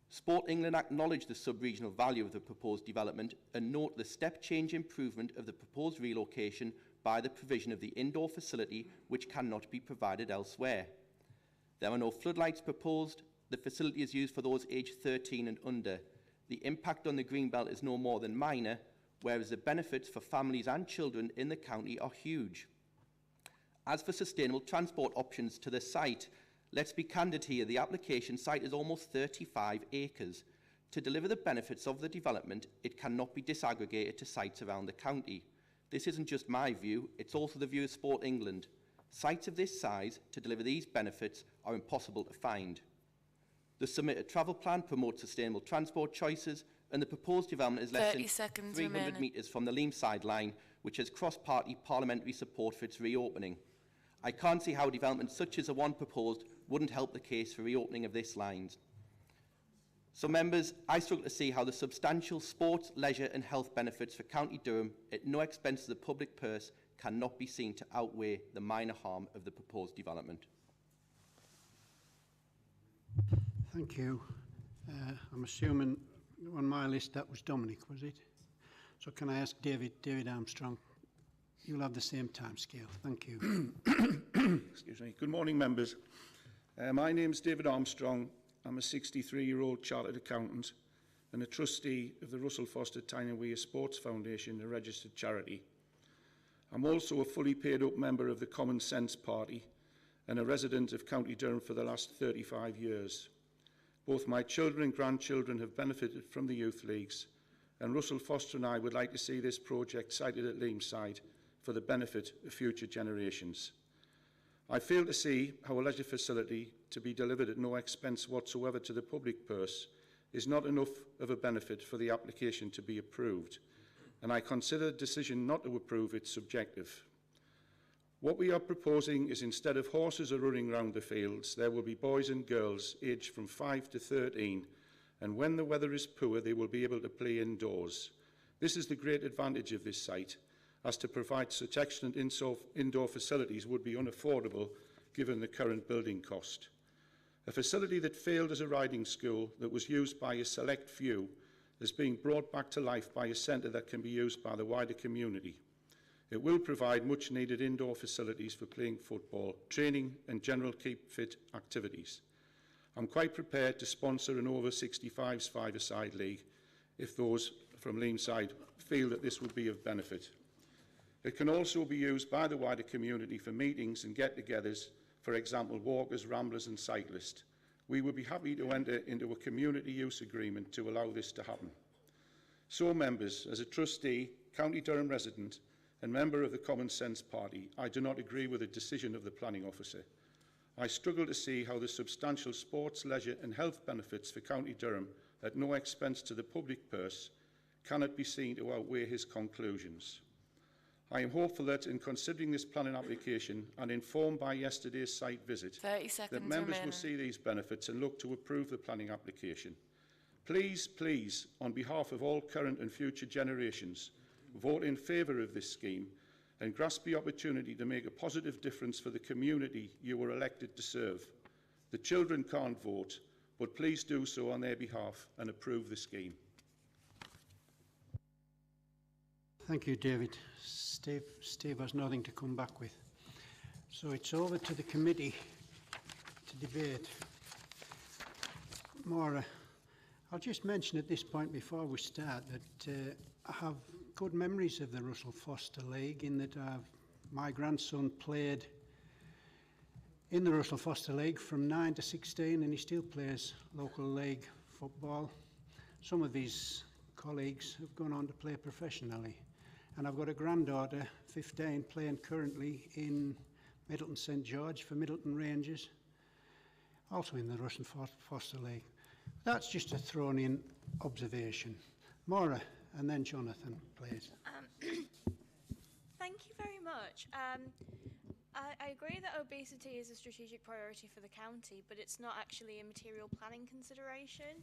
Sport England acknowledge the sub-regional value of the proposed development and note the step-change improvement of the proposed relocation by the provision of the indoor facility, which cannot be provided elsewhere. There are no floodlights proposed. The facility is used for those aged 13 and under. The impact on the greenbelt is no more than minor, whereas the benefits for families and children in the county are huge. As for sustainable transport options to the site, let's be candid here, the application site is almost 35 acres. To deliver the benefits of the development, it cannot be disaggregated to sites around the county. This isn't just my view, it's also the view of Sport England. Sites of this size to deliver these benefits are impossible to find. The submitted travel plan promotes sustainable transport choices, and the proposed development is less 30 than seconds 300 remaining. metres from the Leamside line, which has cross-party parliamentary support for its reopening. I can't see how development such as the one proposed wouldn't help the case for reopening of this line. So members, I struggle to see how the substantial sports, leisure and health benefits for County Durham at no expense to the public purse cannot be seen to outweigh the minor harm of the proposed development. Thank you. I'm assuming on my list that was Dominic, was it? So can I ask David Armstrong? You'll have the same time scale. Thank you. Excuse me. Good morning, members. My name's David Armstrong. I'm a 63-year-old chartered accountant and a trustee of the Russell Foster Tyne Weir Sports Foundation, a registered charity. I'm also a fully paid up member of the Common Sense Party and a resident of County Durham for the last 35 years. Both my children and grandchildren have benefited from the youth leagues, and Russell Foster and I would like to see this project sited at Leamside for the benefit of future generations. I fail to see how a leisure facility to be delivered at no expense whatsoever to the public purse is not enough of a benefit for the application to be approved, and I consider the decision not to approve it subjective. What we are proposing is instead of horses are running round the fields, there will be boys and girls aged from 5 to 13, and when the weather is poor, they will be able to play indoors. This is the great advantage of this site, as to provide such excellent indoor facilities would be unaffordable given the current building cost. A facility that failed as a riding school that was used by a select few is being brought back to life by a centre that can be used by the wider community. It will provide much needed indoor facilities for playing football, training and general keep fit activities. I'm quite prepared to sponsor an over 65s five-a-side league if those from Leamside feel that this would be of benefit. It can also be used by the wider community for meetings and get-togethers, for example, walkers, ramblers and cyclists. We would be happy to enter into a community use agreement to allow this to happen. So, members, as a trustee, County Durham resident and member of the Common Sense Party, I do not agree with the decision of the planning officer. I struggle to see how the substantial sports, leisure and health benefits for County Durham at no expense to the public purse cannot be seen to outweigh his conclusions. I am hopeful that in considering this planning application and informed by yesterday's site visit, 30 seconds that members remaining. will see these benefits and look to approve the planning application. Please, please, on behalf of all current and future generations, vote in favour of this scheme and grasp the opportunity to make a positive difference for the community you were elected to serve. The children can't vote, but please do so on their behalf and approve the scheme. Thank you, David. Steve has nothing to come back with. So it's over to the committee to debate. Maura, I'll just mention at this point before we start that I have good memories of the Russell Foster League in that my grandson played in the Russell Foster League from 9 to 16 and he still plays local league football. Some of his colleagues have gone on to play professionally. And I've got a granddaughter, 15, playing currently in Middleton St George for Middleton Rangers, also in the Russell Foster League. That's just a thrown-in observation. Maura, and then Jonathan, please. Thank you very much. I agree that obesity is a strategic priority for the county, but it's not actually a material planning consideration.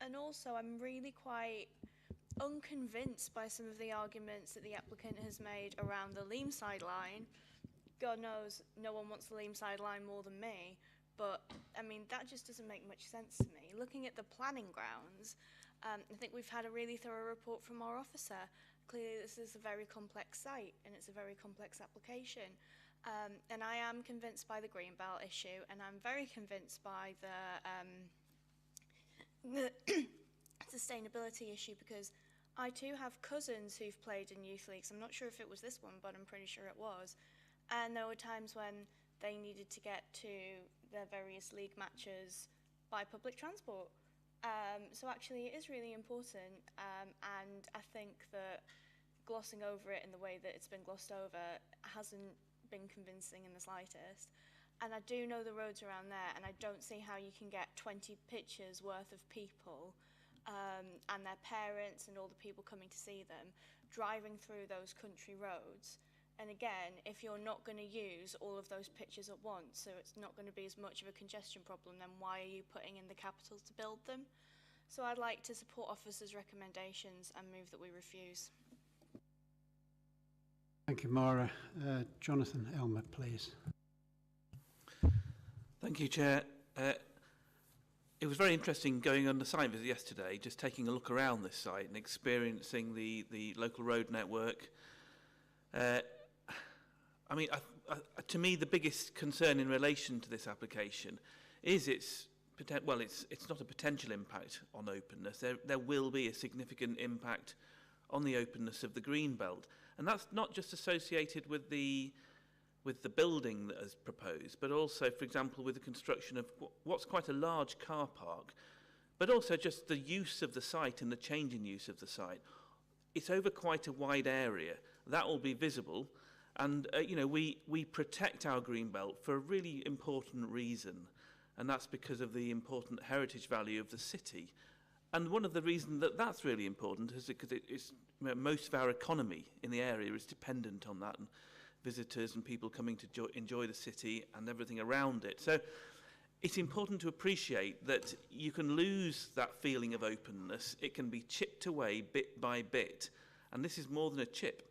And also, I'm really quite unconvinced by some of the arguments that the applicant has made around the Leamside line. God knows no one wants the Leamside line more than me, but I mean that just doesn't make much sense to me. Looking at the planning grounds, I think we've had a really thorough report from our officer. Clearly this is a very complex site and it's a very complex application. And I am convinced by the Greenbelt issue, and I'm very convinced by the sustainability issue, because I too have cousins who've played in youth leagues. I'm not sure if it was this one, but I'm pretty sure it was. And there were times when they needed to get to their various league matches by public transport. So actually it is really important, and I think that glossing over it in the way that it's been glossed over hasn't been convincing in the slightest. And I do know the roads around there, and I don't see how you can get 20 pictures worth of people and their parents and all the people coming to see them driving through those country roads. And again, if you're not going to use all of those pictures at once, so it's not going to be as much of a congestion problem, then why are you putting in the capitals to build them? So I'd like to support officers' recommendations and move that we refuse. Thank you, Maura. Jonathan Elmer, please. Thank you, Chair. It was very interesting going on the site visit yesterday, just taking a look around this site and experiencing the local road network. I mean, to me, the biggest concern in relation to this application is it's not a potential impact on openness. There will be a significant impact on the openness of the green belt, and that's not just associated with the building that is proposed, but also, for example, with the construction of what's quite a large car park, but also just the use of the site and the change in use of the site. It's over quite a wide area. That will be visible. And, we protect our green belt for a really important reason, and that's because of the important heritage value of the city. And one of the reasons that that's really important is because most of our economy in the area is dependent on that, and visitors and people coming to enjoy the city and everything around it. So it's important to appreciate that you can lose that feeling of openness. It can be chipped away bit by bit, and this is more than a chip.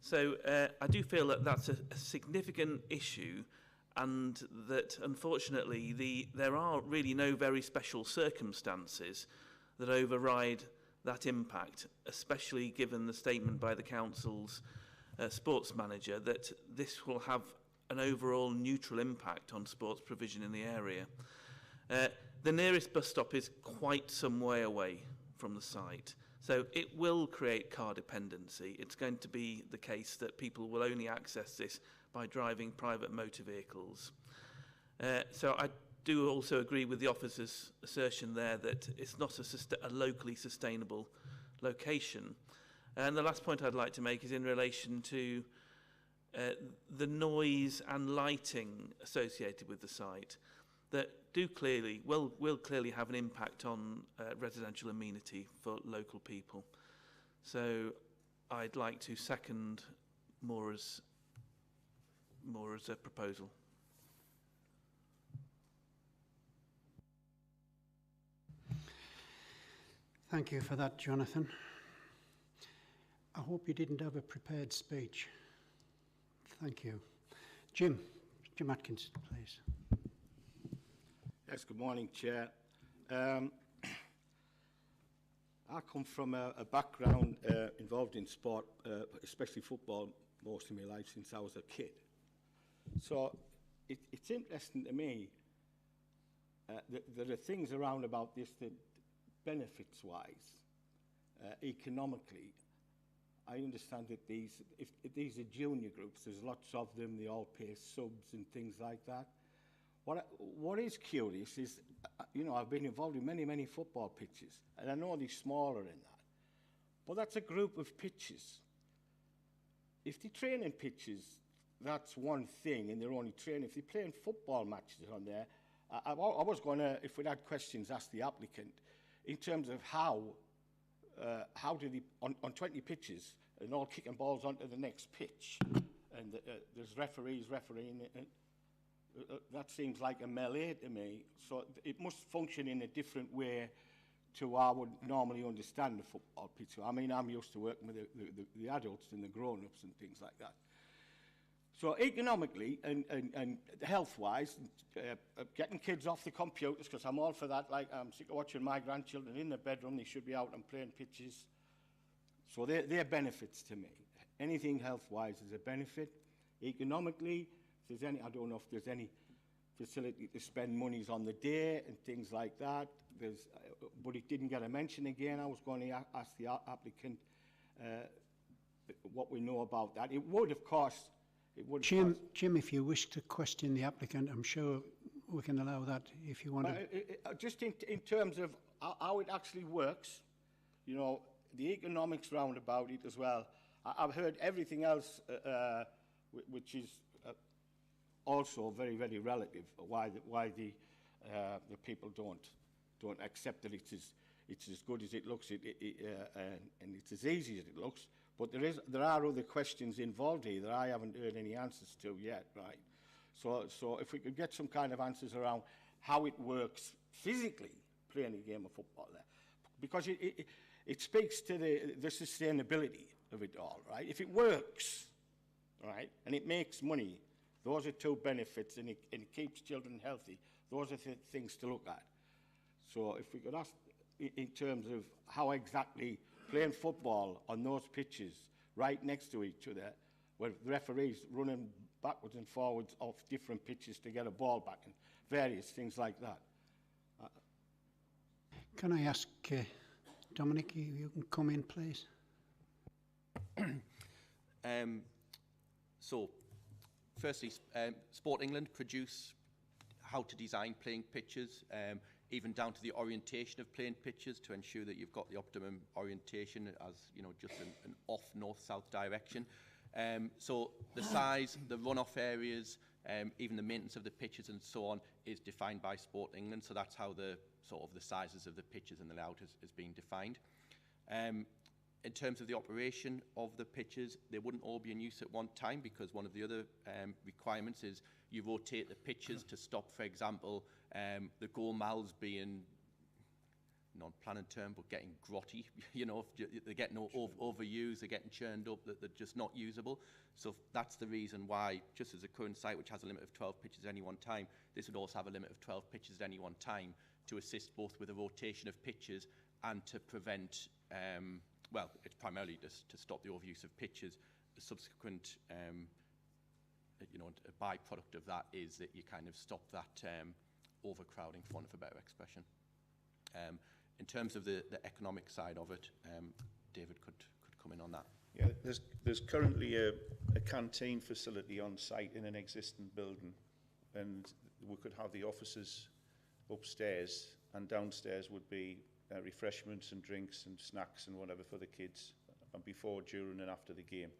So I do feel that that's a significant issue, and that unfortunately there are really no very special circumstances that override that impact, especially given the statement by the council's sports manager that this will have an overall neutral impact on sports provision in the area. The nearest bus stop is quite some way away from the site, so it will create car dependency. It's going to be the case that people will only access this by driving private motor vehicles. So I do also agree with the officer's assertion there that it's not a locally sustainable location. And the last point I'd like to make is in relation to the noise and lighting associated with the site that will clearly have an impact on residential amenity for local people. So I'd like to second Maura's proposal. Thank you for that, Jonathan. I hope you didn't have a prepared speech. Thank you. Jim Atkins, please. Yes, good morning, Chair. I come from a background involved in sport, especially football, most of my life since I was a kid. So it's interesting to me that there are things around about this that benefits-wise, economically, I understand that if these are junior groups, there's lots of them, they all pay subs and things like that. What is curious is, I've been involved in many football pitches, and I know they're smaller than that, but that's a group of pitches. If they're training pitches, that's one thing, and they're only training. If they're playing football matches on there, I was going to, if we had questions, ask the applicant, in terms of how do they, on 20 pitches, and all kicking balls onto the next pitch, and there's referees refereeing it, and that seems like a melee to me. So it must function in a different way to how I would normally understand the football pitch. I mean, I'm used to working with the adults and the grown-ups and things like that. So economically and health-wise, getting kids off the computers, because I'm all for that. Like, I'm sick of watching my grandchildren in the bedroom. They should be out and playing pitches. So they're benefits to me. Anything health-wise is a benefit. Economically, if there's any, I don't know if there's any facility to spend monies on the day and things like that. But it didn't get a mention again. I was going to ask the applicant what we know about that. It would, of course. Jim, if you wish to question the applicant, I'm sure we can allow that if you want to. Just in terms of how it actually works, the economics round about it as well. I've heard everything else, which is also very, very relative. Why the people don't accept that it's as good as it looks, and it's as easy as it looks. But there are other questions involved here that I haven't heard any answers to yet, right? So if we could get some kind of answers around how it works physically, playing a game of football there, because it speaks to the sustainability of it all, right? If it works, right, and it makes money, those are two benefits, and it keeps children healthy. Those are things to look at. So if we could ask in terms of how exactly playing football on those pitches right next to each other, with referees running backwards and forwards off different pitches to get a ball back and various things like that. Can I ask Dominic, you can come in, please. So, firstly, Sport England produce how to design playing pitches, even down to the orientation of playing pitches to ensure that you've got the optimum orientation as, you know, just an off north-south direction. So the size, the run-off areas, even the maintenance of the pitches and so on is defined by Sport England. So that's how the sort of the sizes of the pitches and the layout is being defined. In terms of the operation of the pitches, they wouldn't all be in use at one time, because one of the other requirements is you rotate the pitches to stop, for example, the goal mouths being, non-planning term, but getting grotty. You know, they're getting overused, they're getting churned up, that they're just not usable. So that's the reason why, just as a current site which has a limit of 12 pitches at any one time, this would also have a limit of 12 pitches at any one time to assist both with the rotation of pitches and to prevent, well, it's primarily just to stop the overuse of pitches. The subsequent, you know, a byproduct of that is that you kind of stop that overcrowding, for want of a better expression. In terms of the economic side of it, David could come in on that. Yeah, there's currently a canteen facility on site in an existing building, and we could have the offices upstairs, and downstairs would be refreshments and drinks and snacks and whatever for the kids, and before, during and after the game.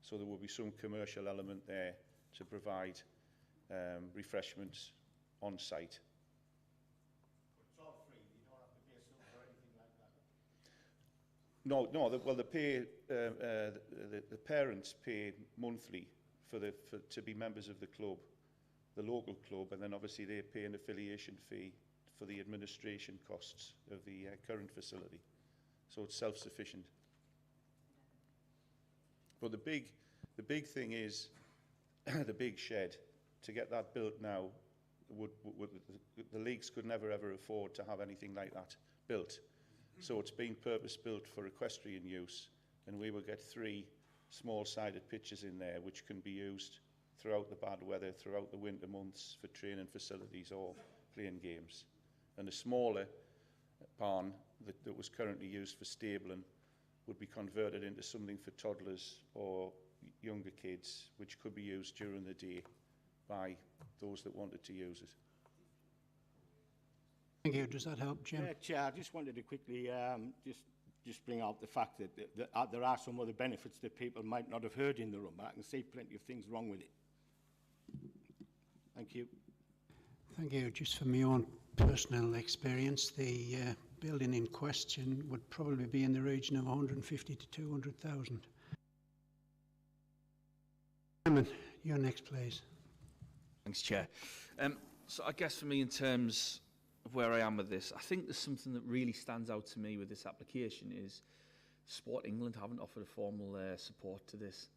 So there will be some commercial element there to provide refreshments on site. It's all free. You don't have to pay something or anything like that. No. Well, the parents pay monthly to be members of the club, the local club, and then obviously they pay an affiliation fee for the administration costs of the current facility. So it's self-sufficient. But the big thing is the big shed. To get that built now, the leagues could never ever afford to have anything like that built. So it's been purpose-built for equestrian use, and we will get 3 small-sided pitches in there which can be used throughout the bad weather, throughout the winter months, for training facilities or playing games. And a smaller barn that was currently used for stabling would be converted into something for toddlers or younger kids, which could be used during the day by those that wanted to use it. Thank you. Does that help, Jim? Yeah, Chair, I just wanted to quickly just bring out the fact that there are some other benefits that people might not have heard in the room, but I can see plenty of things wrong with it. Thank you. Thank you. Just from my own personal experience, the building in question would probably be in the region of 150 to 200,000. Simon, you're next, please. Thanks, Chair. So I guess for me, in terms of where I am with this, I think there's something that really stands out to me with this application is Sport England haven't offered a formal support to this.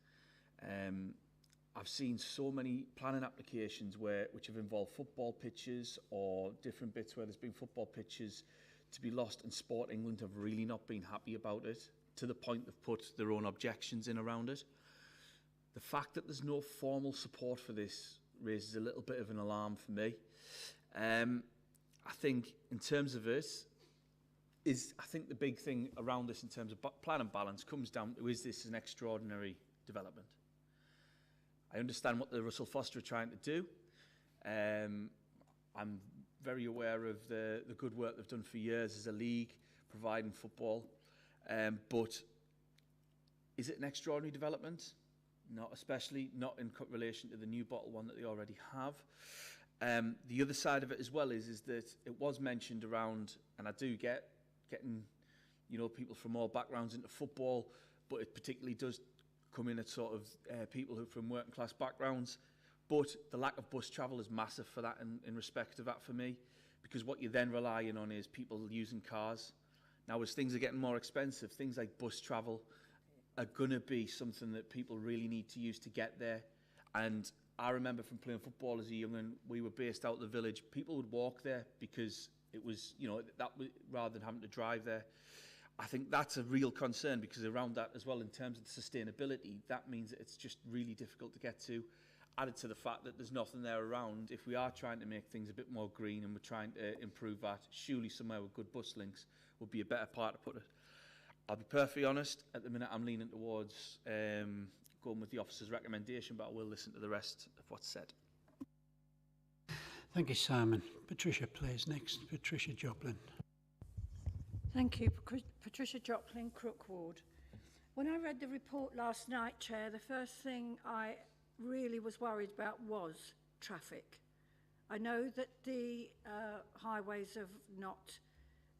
I've seen so many planning applications which have involved football pitches or different bits where there's been football pitches to be lost, and Sport England have really not been happy about it, to the point they've put their own objections in around it. The fact that there's no formal support for this raises a little bit of an alarm for me. I think in terms of it, I think the big thing around this in terms of plan and balance comes down to, is this an extraordinary development? I understand what the Russell Foster are trying to do. I'm very aware of the good work they've done for years as a league, providing football. But Is it an extraordinary development? Not especially, not in relation to the new bottle one that they already have. The other side of it as well is that it was mentioned around, and I do getting, you know, people from all backgrounds into football, but it particularly does come in at sort of people who are from working class backgrounds. But the lack of bus travel is massive for that in respect of that for me, because what you're then relying on is people using cars. Now, as things are getting more expensive, things like bus travel are going to be something that people really need to use to get there. And I remember from playing football as a young man, we were based out of the village. People would walk there because it was, you know, rather than having to drive there. I think that's a real concern, because around that as well, in terms of the sustainability, that means that it's just really difficult to get to. Added to the fact that there's nothing there around, if we are trying to make things a bit more green and we're trying to improve that, surely somewhere with good bus links would be a better part to put it. I'll be perfectly honest, at the minute I'm leaning towards going with the officer's recommendation, but I will listen to the rest of what's said. Thank you, Simon. Patricia, please. Next, Patricia Joplin. Thank you, Patricia Joplin, Crook Ward. When I read the report last night, Chair, the first thing I really was worried about was traffic. I know that the highways have not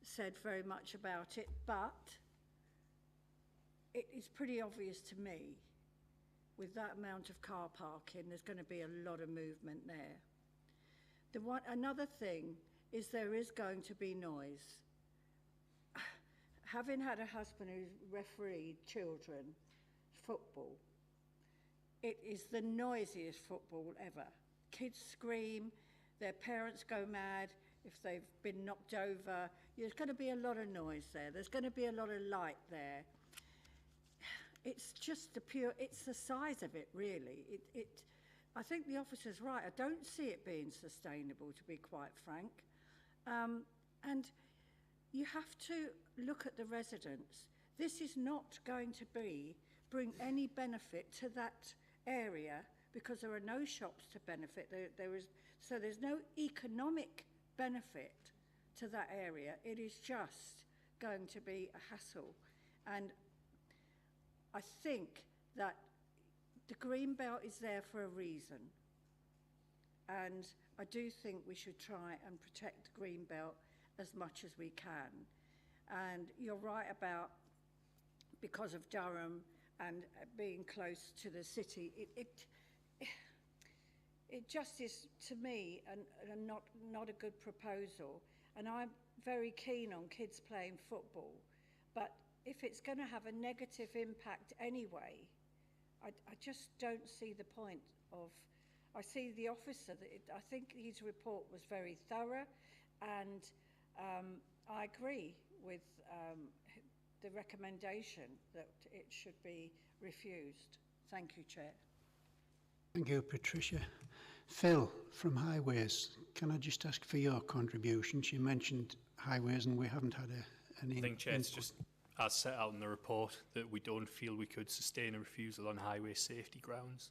said very much about it, but it is pretty obvious to me, with that amount of car parking, there's going to be a lot of movement there. Another thing is there is going to be noise. Having had a husband who refereed children football, it is the noisiest football ever. Kids scream, their parents go mad if they've been knocked over. There's going to be a lot of noise there. There's going to be a lot of light there. It's just it's the size of it, really. I think the officer's right. I don't see it being sustainable, to be quite frank. And you have to look at the residents. This is not going to bring any benefit to that area, because there are no shops to benefit. So there's no economic benefit to that area. It is just going to be a hassle. And I think that the green belt is there for a reason. And I do think we should try and protect the green belt as much as we can. And you're right about, because of Durham and being close to the city, it just is, to me, not a good proposal. And I'm very keen on kids playing football, but if it's going to have a negative impact anyway, I just don't see the point of. I see the officer, I think his report was very thorough, and I agree with the recommendation that it should be refused. Thank you, Chair. Thank you, Patricia. Phil from Highways, can I just ask for your contribution? She mentioned highways and we haven't had any. I think, Chair, it's just as set out in the report that we don't feel we could sustain a refusal on highway safety grounds.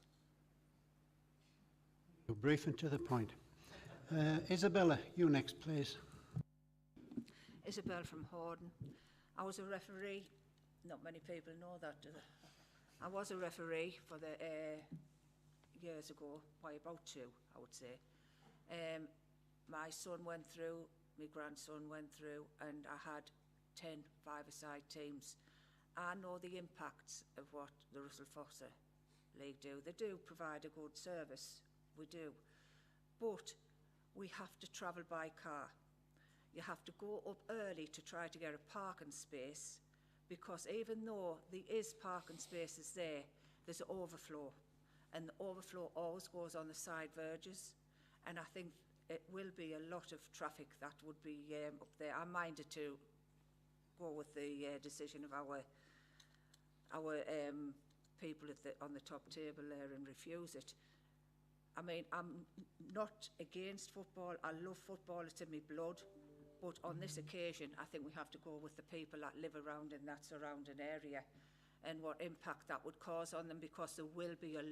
You're brief and to the point. Isabella, you next, please. Isabel from Horden. I was a referee. Not many people know that, do they? I was a referee for the years ago, about 2, I would say. My son went through, my grandson went through, and I had 10 five-a-side teams. I know the impacts of what the Russell Foster League do. They do provide a good service, we do. But we have to travel by car. You have to go up early to try to get a parking space, because even though there is parking spaces there, there's an overflow. And the overflow always goes on the side verges. And I think it will be a lot of traffic that would be up there. I'm minded to go with the decision of our people on the top table there and refuse it. I mean, I'm not against football. I love football. It's in my blood. But on this occasion, I think we have to go with the people that live around in that surrounding area and what impact that would cause on them, because there will be a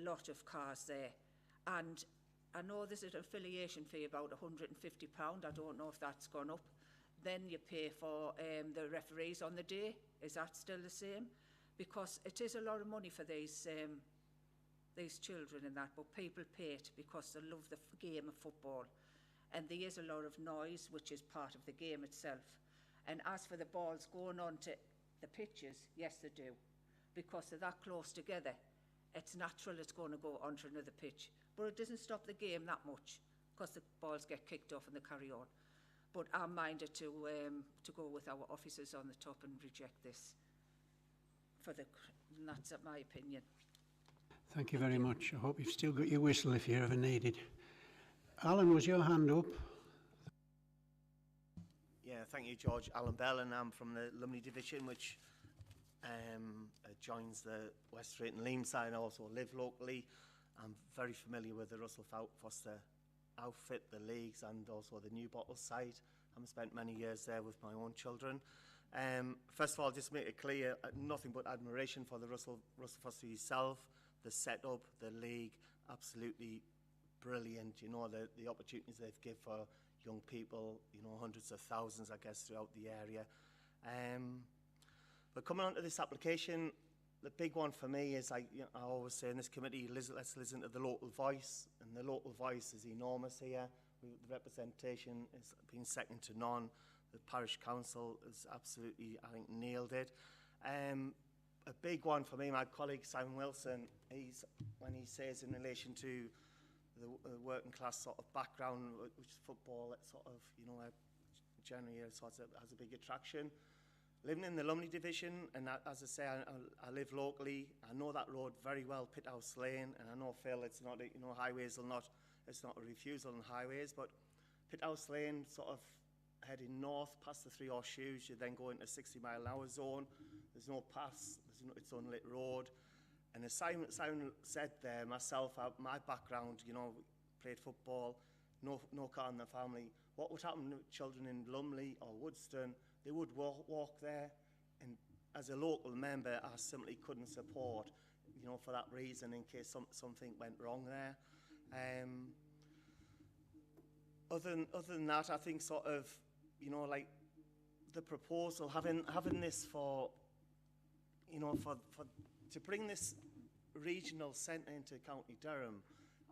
lot of cars there. And I know there's an affiliation fee about £150. I don't know if that's gone up. Then you pay for the referees on the day. Is that still the same? because it is a lot of money for these children and that, but people pay it because they love the game of football. And there is a lot of noise, which is part of the game itself. And as for the balls going on to the pitches, yes, they do. Because they're that close together, it's natural it's going to go onto another pitch. But it doesn't stop the game that much, because the balls get kicked off and they carry on. But I'm minded to go with our officers on the top and reject this. And that's my opinion. Thank you very much. I hope you've still got your whistle if you ever need it. Alan, was your hand up? Yeah, thank you, George. Alan Bell, and I'm from the Lumley Division, which joins the West Drayton Leam side. I also live locally. I'm very familiar with the Russell Foster outfit, the leagues, and also the New Bottle side. I've spent many years there with my own children. First of all, just to make it clear, nothing but admiration for the Russell Foster yourself, the setup, the league, absolutely brilliant. You know, the opportunities they've given for young people, you know, hundreds of thousands, I guess, throughout the area. But coming on to this application, the big one for me is, I always say in this committee, let's listen to the local voice, and the local voice is enormous here. The representation has been second to none. The parish council has absolutely, I think, nailed it. A big one for me, my colleague Simon Wilson, when he says in relation to the working class sort of background, which football, that sort of, you know, generally sort of has a big attraction. Living in the Lumley Division, and as I say, I live locally. I know that road very well, Pithouse Lane, and I know, Phil, it's not, you know, highways will not, it's not a refusal on highways, but Pithouse Lane, sort of heading north past the Three Horseshoes, you then go into 60-mile-an-hour zone. There's no pass, it's unlit road. And as Simon said there, myself, my background, you know, played football, no car in the family. What would happen to children in Lumley or Woodston? They would walk there, and as a local member, I simply couldn't support, you know, for that reason, in case something went wrong there. Other than that, I think sort of, you know, like the proposal, having this for, you know, to bring this regional centre into County Durham,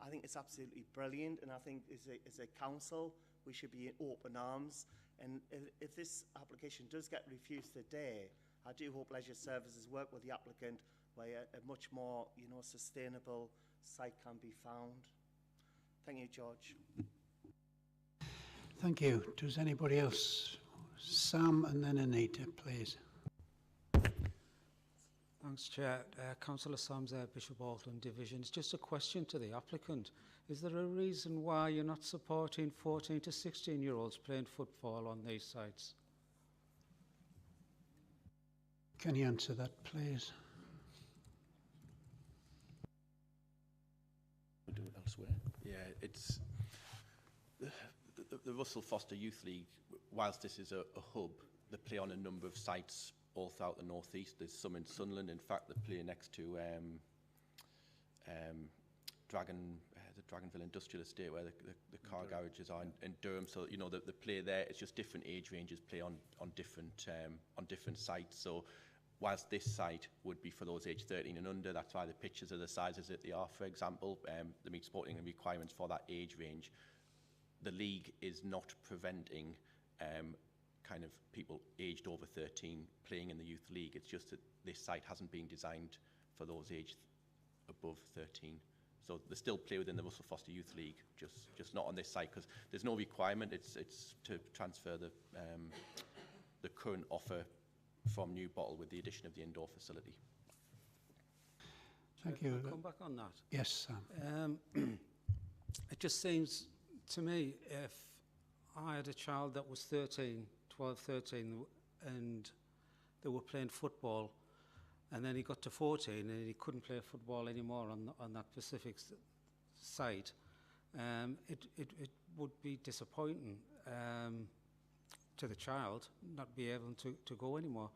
I think it's absolutely brilliant, and I think as a council, we should be in open arms. And if this application does get refused today, I do hope Leisure Services work with the applicant where a much more, you know, sustainable site can be found. Thank you, George. Thank you. Does anybody else? Sam and then Anita, please. Thanks, Chair. Councillor Sams, Bishop Auckland Division. It's just a question to the applicant. Is there a reason why you're not supporting 14 to 16-year-olds playing football on these sites? Can you answer that, please? We'll do it elsewhere. Yeah, it's the Russell Foster Youth League, whilst this is a hub, they play on a number of sites all throughout the northeast. There's some in Sunderland. In fact, they play next to the Dragonville Industrial Estate, where the car garages are in Durham. So, you know, the play there, it's just different age ranges play on different sites. So whilst this site would be for those aged 13 and under, that's why the pitches are the sizes that they are, for example. They meet sporting requirements for that age range. The league is not preventing kind of people aged over 13 playing in the youth league. It's just that this site hasn't been designed for those aged above 13. So they still play within the Russell Foster Youth League, just not on this site, because there's no requirement. It's to transfer the current offer from New Bottle with the addition of the indoor facility. Thank you. Come back on that. Yes, Sam. It just seems to me, if I had a child that was 12, 13, and they were playing football, and then he got to 14 and he couldn't play football anymore on that specific site, it would be disappointing to the child not be able to go anymore.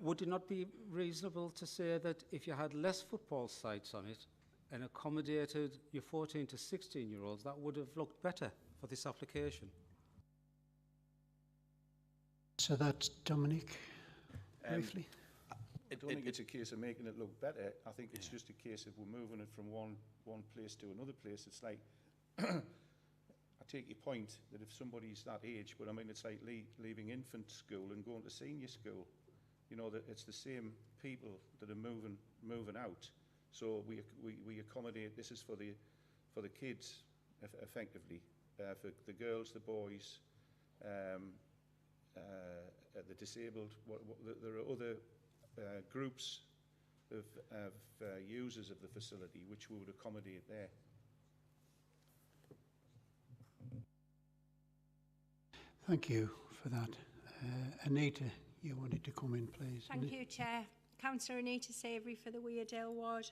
Would it not be reasonable to say that if you had less football sites on it and accommodated your 14 to 16-year-olds, that would have looked better for this application? So that's Dominic, briefly. I don't think it's a case of making it look better. I think it's just a case of we're moving it from one place to another place. It's like, I take your point that if somebody's that age, but I mean, it's like leaving infant school and going to senior school. You know, that it's the same people that are moving out. So we accommodate. This is for the kids, effectively, for the girls, the boys, the disabled. There are other groups of users of the facility which we would accommodate there. Thank you for that. Anita, you wanted to come in, please. Thank you, Chair. Councillor Anita Savoury for the Weardale ward.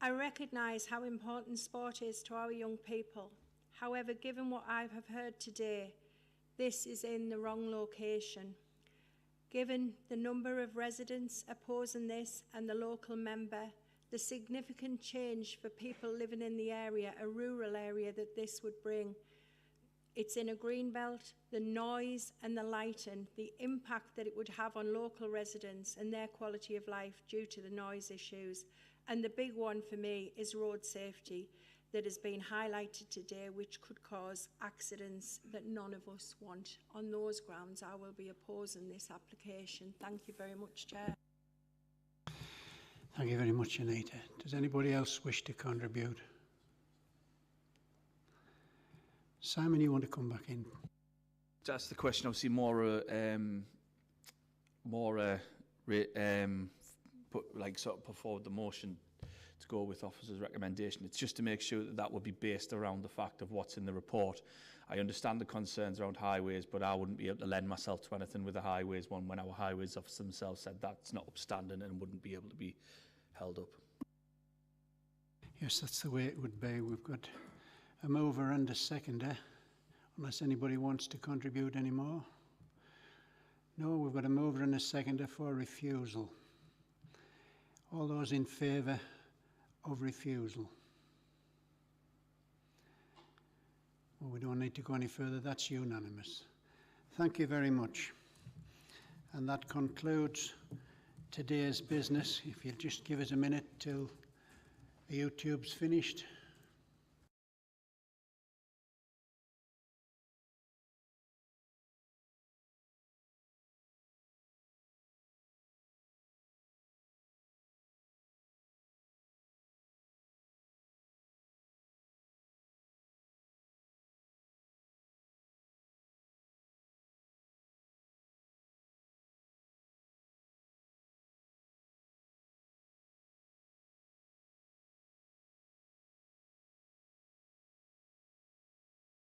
I recognise how important sport is to our young people. However, given what I have heard today, this is in the wrong location. Given the number of residents opposing this and the local member, the significant change for people living in the area, a rural area, that this would bring. It's in a green belt, the noise and the lighting, the impact that it would have on local residents and their quality of life due to the noise issues. And the big one for me is road safety that has been highlighted today, which could cause accidents that none of us want. On those grounds, I will be opposing this application. Thank you very much, Chair. Thank you very much, Anita. Does anybody else wish to contribute? Simon, you want to come back in? That's the question. Obviously, more put forward the motion to go with officer's recommendation. It's just to make sure that that would be based around the fact of what's in the report. I understand the concerns around highways, but I wouldn't be able to lend myself to anything with the highways one when our highways officer themselves said that's not upstanding and wouldn't be able to be held up. Yes, that's the way it would be. We've got a mover and a seconder, unless anybody wants to contribute any more. No, we've got a mover and a seconder for refusal. All those in favour of refusal? Well, we don't need to go any further. That's unanimous. Thank you very much. And that concludes today's business. If you'll just give us a minute till the YouTube's finished.